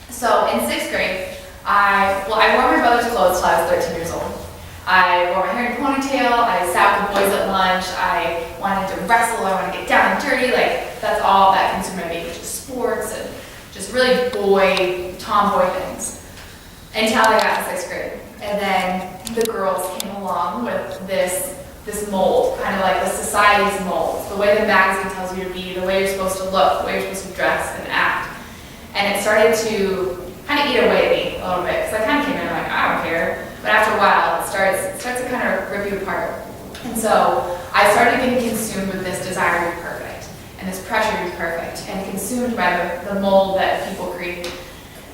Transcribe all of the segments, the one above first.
So in 6th grade, I wore my brother's clothes till I was 13 years old. I wore my hair in a ponytail, I sat with the boys at lunch, I wanted to wrestle, I wanted to get down and dirty, like that's all that consumed my being, just sports and just really tomboy things. Until I got to 6th grade. And then the girls came along with this mold, kind of like the society's mold, the way the magazine tells you to be, the way you're supposed to look, the way you're supposed to dress and act. And it started to kind of eat away at me a little bit, because I kind of came in like, I don't care. But after a while, it starts to kind of rip you apart. And so I started getting consumed with this desire to be perfect, and this pressure to be perfect, and consumed by the mold that people create.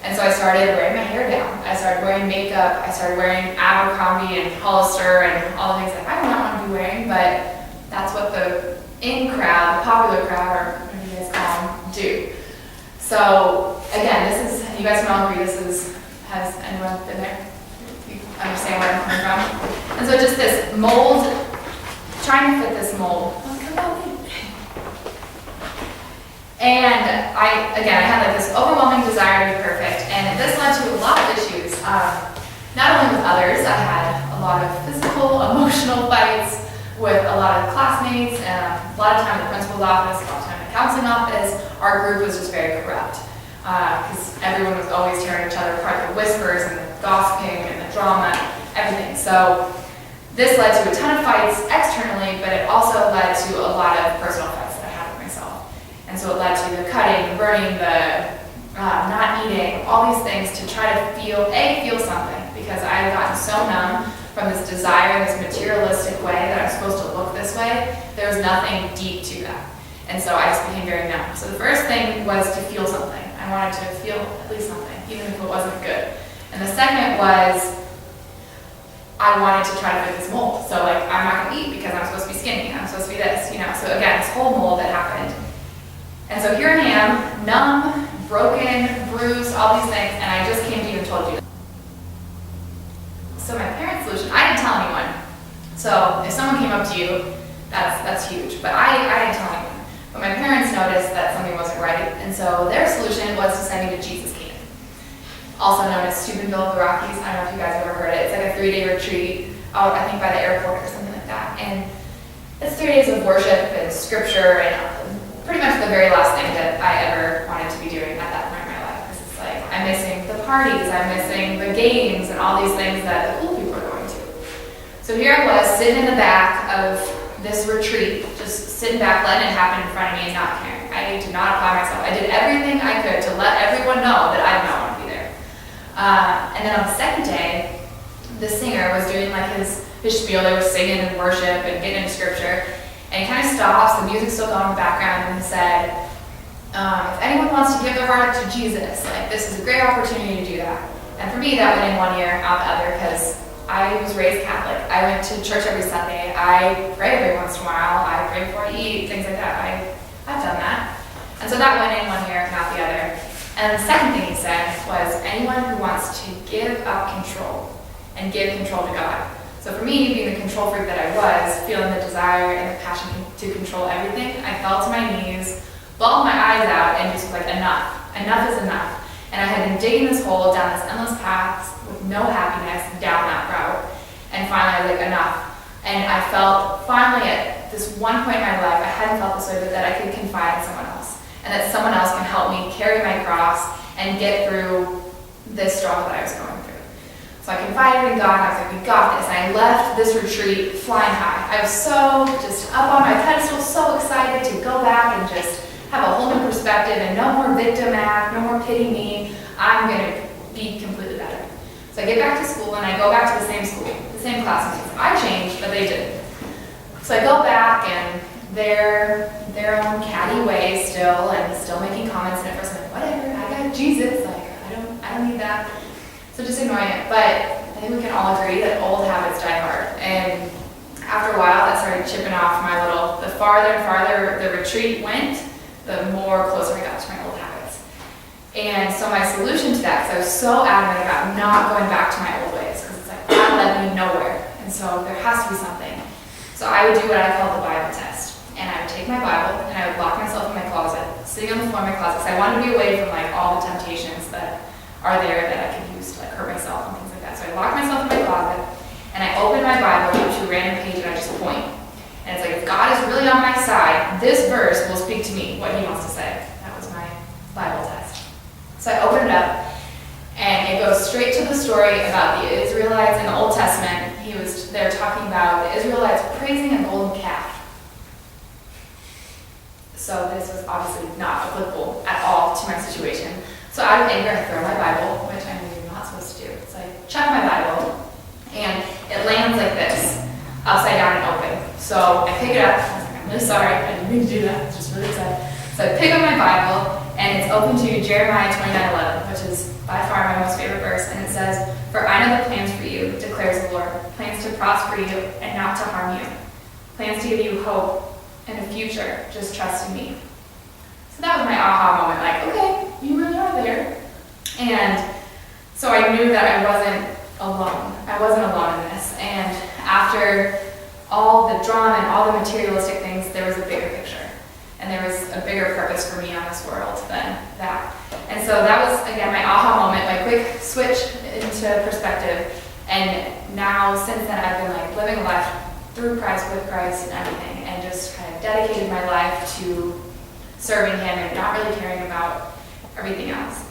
And so I started wearing my hair down. I started wearing makeup. I started wearing Abercrombie and Hollister and all the things that I do not want to be wearing, but that's what the in crowd, the popular crowd, or whatever you guys call them, do. So again, you guys can all agree, has anyone been there? You understand where I'm coming from? And so just this mold, trying to fit this mold. And I had like this overwhelming desire to be perfect, and this led to a lot of issues. Not only with others, I had a lot of physical, emotional fights with a lot of classmates, and a lot of time in the principal's office, a lot of time in the counseling office. Our group was just very corrupt, because everyone was always tearing each other apart, the whispers and the gossiping and the drama, everything. So this led to a ton of fights externally, but it also led to a lot of personal fights that I had with myself. And so it led to the cutting, the burning, the not eating, all these things to try to feel something, because I had gotten so numb from this desire, this materialistic way that I'm supposed to look this way. There was nothing deep to that. And so I just became very numb. So the first thing was to feel something. I wanted to feel at least something, even if it wasn't good. And the second was I wanted to try to fit this mold. So like, I'm not gonna eat because I'm supposed to be skinny, I'm supposed to be this, So again, this whole mold that happened. And so here I am, numb, broken, bruised, all these things, and I just came to you and told you. So my parents' solution, I didn't tell anyone. So if someone came up to you, that's huge. But I didn't tell anyone. But my parents noticed that something wasn't right, and so their solution was to send me to Jesus Camp, also known as Steubenville of the Rockies. I don't know if you guys have ever heard it. It's like a 3-day retreat out, I think, by the airport or something like that. And it's 3 days of worship and scripture and pretty much the very last thing that I ever wanted to be doing at that point in my life. Because it's like, I'm missing the parties, I'm missing the games and all these things that the cool people are going to. So here I was, sitting in the back of this retreat, just sitting back, letting it happen in front of me and not caring. I did not apply myself. I did everything I could to let everyone know that I did not want to be there. And then on the second day, the singer was doing like his spiel. They were singing and worship and getting into scripture. And he kind of stops, the music's still going in the background, and he said, if anyone wants to give their heart to Jesus, like this is a great opportunity to do that. And for me, that went in one ear, out the other, because I was raised Catholic. I went to church every Sunday. I pray every once in a while. I pray before I eat, things like that. I've done that. And so that went in one ear, not the other. And the second thing he said was, anyone who wants to give up control and give control to God. So for me, being the control freak that I was, feeling the desire and the passion to control everything, I fell to my knees, bawled my eyes out, and just was like, enough. Enough is enough. And I had been digging this hole down this endless path with no happiness down that route. And finally, I was like, enough. And I felt finally at this one point in my life, I hadn't felt this way, but that I could confide in someone else. And that someone else can help me carry my cross and get through this struggle that I was going through. So I confided in God, and I was like, we got this. And I left this retreat flying high. I was so just up on my pedestal, so excited to go back and just have a whole new perspective and no more victim act, no more pity me. I'm gonna be completely better. So I get back to school and I go back to the same school, the same classmates. I changed, but they didn't. So I go back and they're their own catty way still, and still making comments. And at first I'm like, whatever, I got Jesus. Like I don't need that. So just ignoring it. But I think we can all agree that old habits die hard. And after a while, that started chipping off my little. The farther and farther the retreat went, the more closer I got to my old habits. And so my solution to that, because I was so adamant about not going back to my old ways, because it's like that led me nowhere. And so there has to be something. So I would do what I call the Bible test. And I would take take my Bible and I would lock myself in my closet, sitting on the floor in my closet, because I wanted to be away from like all the temptations that are there that I could use to like hurt myself and things like that. So I lock myself in my closet and I open my Bible to a random page and I just point. And it's like, if God is really on my side, this verse will speak to me what he wants to say. That was my Bible test. So I opened it up and it goes straight to the story about the Israelites in the Old Testament. They're talking about the Israelites praising a golden calf. So this was obviously not applicable at all to my situation. So out of anger, I throw my Bible, which I knew you're not supposed to do. So I chuck my Bible, and it lands like this, upside down and open. So I pick it up, I was like, I'm really sorry, I didn't mean to do that, I was just really upset. So I pick up my Bible, and it's open to Jeremiah 29:11, which is by far my most favorite verse, and it says, "For I know the plans for you, declares the Lord, plans to prosper you and not to harm you, plans to give you hope and a future, just trust in me." So that was my aha moment, like, okay, you really are there. And so I knew that I wasn't alone. I wasn't alone in this. And after all the drama and all the materialistic things, there was a bigger picture. And there was a bigger purpose for me on this world than that. And so that was, again, my aha moment, my quick switch into perspective. And now, since then, I've been like living a life through Christ, with Christ, and everything, and just kind of dedicated my life to serving him and not really caring about everything else.